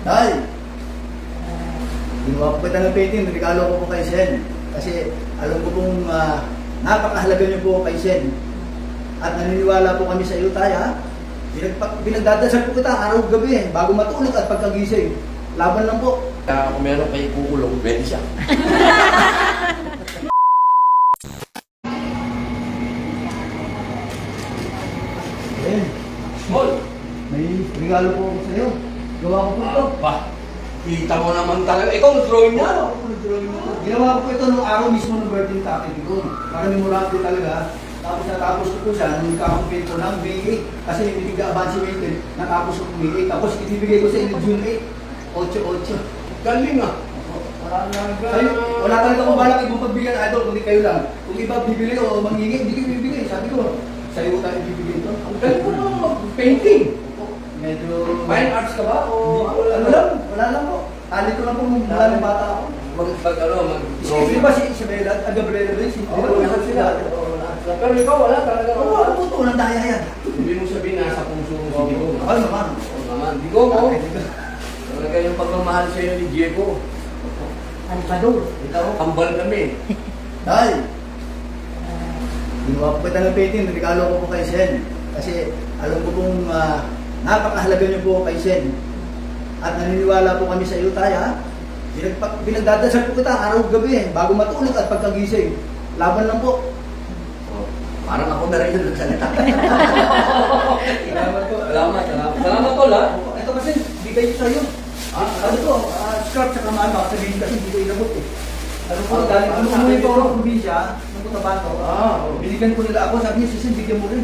Dahil, ginawa ko kita ng painting, regalo ko po kay Sen. Kasi alam ko pong napakahalaga niyo po kay Sen. At naniniwala po kami sa iyo, Tay, ha? Pinagdadasal po kita araw-gabi, bago matulog at pagkagising. Laban lang po. Kung meron kayo kukulong, pwede siya. Ayan. Small! May regalo po ako sa iyo. Gawa ko po ito. Ba, kita mo naman talaga. Ikaw nag-drawing niya. Ginawa ko po ito nung araw mismo ng birthday ng tatay ko. Para memorable talaga. Tapos natapos ko po siya nung kakumpil ko ng May 8. Kasi ibigay-abansi May 10. Natapos ko May 8. Tapos ibibigay ko sa inyo June 8. 8-8. Galing ah. Wala talaga akong balak ibang pagbigyan idol, kundi kayo lang. Kung iba bibili o manghingi, hindi ko bibigay. Sabi ko, sa'yo tayo bibigay ito. Ang galing mo naman mag-painting. Medyo... Fine arts ka ba? O Ano lang, wala lang po. Tali ko lang po mula ng bata ako. Mag-drawing. Di ba si Isabela at Gabriela rin? Oo, lahat sila. Pero ikaw wala talaga. Oo, ano po ito? Walang daya yan. Hindi mo sabihin nasa puso mo si Digo. Ano naman? Oo naman. Digo mo. Talaga yung pagmamahal sa'yo ni Diego. Alpador. Ikaw, kambal kami. Dahil, ginawa ko kita ng painting, regalo ko po kay Sen. Kasi alam ko pong napakahalaga niyo po kay Sen. At naniniwala po kami sa iyo, Tay, ha? Pinagdadasal po kita araw-gabi, bago matulog at pagkagising. Laban lang po. Oh, parang ako na rin yung nagsalita. Salamat po. Salamat. Salamat tol ha. Ito kasi, bigay ko sa iyo. Ano to? Scrap sa kamaan, baka sabihin kasi hindi ko inabot eh. Ano po, galing ko umuwi po ako ng probinsya, ng Cotabato. Binigyan ko nila ako, sabi niya, Sisin, bigyan mo rin.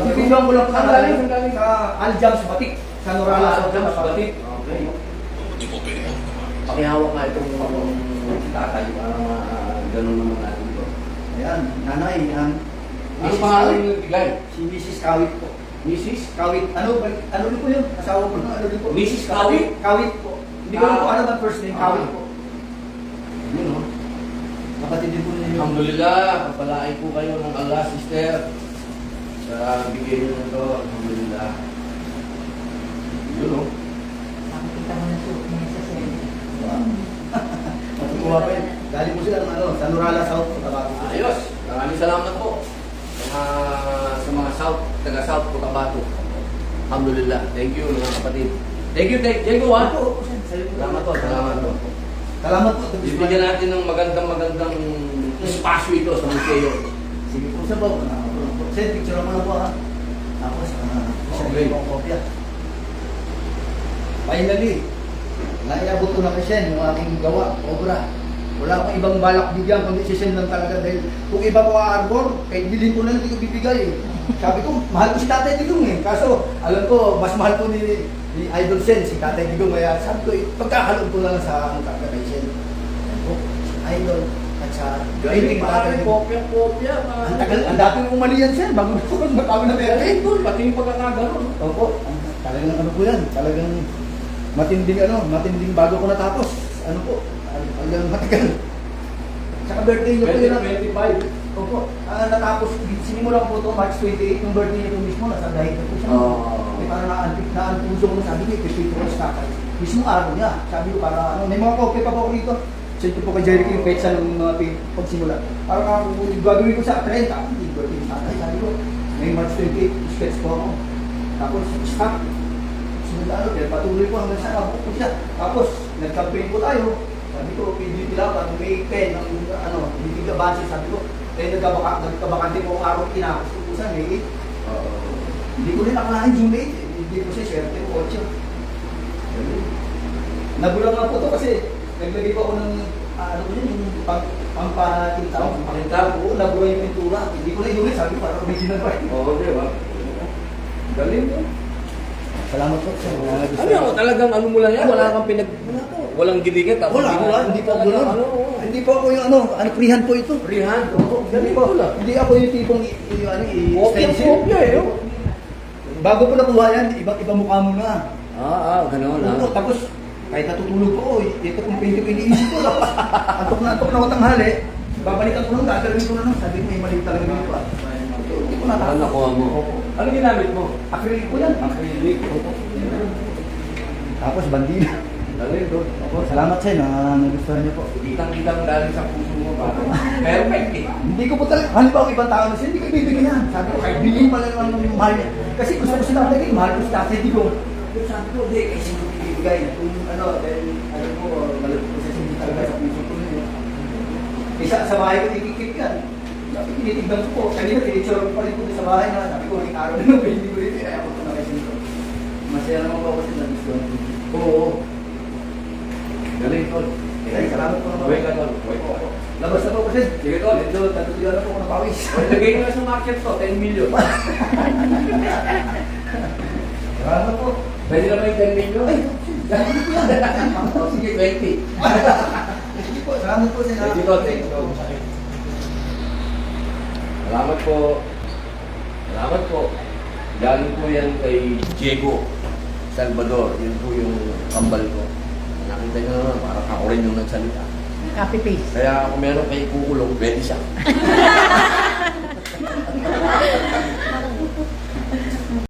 Bibigyan ko lang Saan galing? sa Aljams Batik. Sa Norala. Aljams Batik. Okay. Pakihawak nga itong tatay para ganun naman natin ito. Ayan, nanay, yan. Ano pangalan yung bigay? Si Mrs. Kawit po. Mrs. Kawit, ano din po yun? Asawa ko na, ano din po? Mrs. Kawit? Kawit po. Hindi ko lang po ano ba first name, Kawit po. Yun o. Kapatid din po niya yun. Alhamdulillah, kapalain po kayo ng Allah, sister. Sa bigay nyo nito, alhamdulillah. Yun o. Makikita mo na suot niya sa sede. Matutuwa pa yun. Galing po sila ng ano, sa Norala South, Cotabato. Ayos. Maraming salamat po. Sa mga South, taga-South Cotabato. Alhamdulillah. Thank you mga kapatid. Thank you, Diego ha. Salamat po, salamat po. Salamat po. Bibigyan natin ng magandang espasyo ito sa museo. Sige po sa po. Send picture mo na po ha. Tapos, Okay. okay po ang kopya. Finally, naiabot ko na kay Sen yung aking gawa, obra. Wala akong ibang balak bigyan, kundi si Sen lang talaga dahil kung iba ko aarbor, kahit bilhin ko na hindi ko bibigay. Sabi ko, mahal ko si Tatay Digong eh. Kaso, alam ko, mas mahal ko ni Idol Sen, si Tatay Digong. Kaya sabi ko, pagkakalog ko lang sa kay Sen. Ayan po, si Idol at sa Galing pare, Digong. kopya. Ang tagal, ang dati mong mali yan, Sen. Bago na meron. Galing doon, pati yung pagkakagano. Opo, talagang ano po yan, talagang matinding bago ko natapos. Ano po, talagang matagal. Saka birthday niyo po yun. 25. Opo, natapos, sinimulan ko po ito March 28, yung birthday niyo po mismo, nasa dahil na po siya. Eh, parang naanpuso ko na sabi niya, ipipito ko sa tatay. Mismo araw niya, sabi ko para, may mga copy pa po ako dito. Siyempre po kay Jericho yung petsa ng mga pagsimula. Parang ako, gagawin ko sa 30, hindi birthday ng tatay, sabi ko, may March 28, sketch po ako. Tapos, stop. Lalo, kaya patuloy po hanggang sa abot po siya. Tapos, nag-campaign po tayo. Sabi ko, PDP lang, pag May 10, ng hindi ka bansi, sabi ko, nagkabakante po ang araw, kinakos ko po sa May 8. Hindi ko rin nakalain June 8, hindi ko siya, swerte ko, 8. Nagulang nga po to kasi, naglagay po ako ng, ano ko yun, yung pampakintaw. Pakintaw? Oo, nagulang yung pintura. Hindi ko na yun, sabi ko, parang original pa rin. Oo, di ba? Galing mo. Salamat po sa mga gusto. Ano yun? Talagang ano mo lang yan? Wala kang walang gilingan. Wala, hindi po ako gano'n. Hindi po ako yung freehand po ito. Freehand? Hindi po. Hindi ako yung tipong Kopya eh. Bago po nakuha yan, ibang mukha mo na. Gano'n ha. Oo, tapos, kahit natutulog ko, ito kung pinti ko iniisip ko. Antok na ako tanghali, babalikan ko lang, gagalawin ko na lang. Sabi ko, may mali talaga dito ah. Hindi ko Ano nakuha mo? Ano ginamit mo? Acrylic po yan. Acrylic. Tapos bandila. Galing doon. Opo, salamat sir na nagustuhan niyo po. Kitang-kitang galing sa puso mo ba? Perfect eh. Hindi ko po talaga, halimbawa ibang tao na siya, hindi ko ibibigyan yan. Sabi ko, kahit bilhin pa lang ng mahal niya. Kasi gusto ko sila talaga, mahal ko si tatay, hindi ko. Pero sabi ko, hindi, kasi hindi ko ibibigay. Kung ano, dahil alam ko, malapit ko sa hindi talaga sa puso ko yun. Isa sa bahay ko, ikikip yan. Sabi ko, tinitignan ko po. Kanina, tinitsure ko pa rin po sa bahay na. Sabi ko, ulit araw na nung hindi ko rin. Kaya ako ito na kasi ito. Masaya naman po ako sila. Oo. Galing tol. Ay, salamat po naman. Uwi ka tol. Uwi ka. Labas na po kasi. Sige tol. Medyo, tatuloy na po ako ng pawis. Lagay nyo sa market to, 10 million. Salamat po. Pwede naman yung 10 million? Ay, dahil ko yan. Oh, sige, 20. Sige po, salamat po sila. Thank you, Tol. Thank you. Salamat po. Salamat po. Galing po yan kay Diego Salvador. Yun po yung kambal ko. Nakita nyo naman, parang ako rin yung nagsalita. Copy paste. Kaya kung meron kayo kukulong, pwede siya.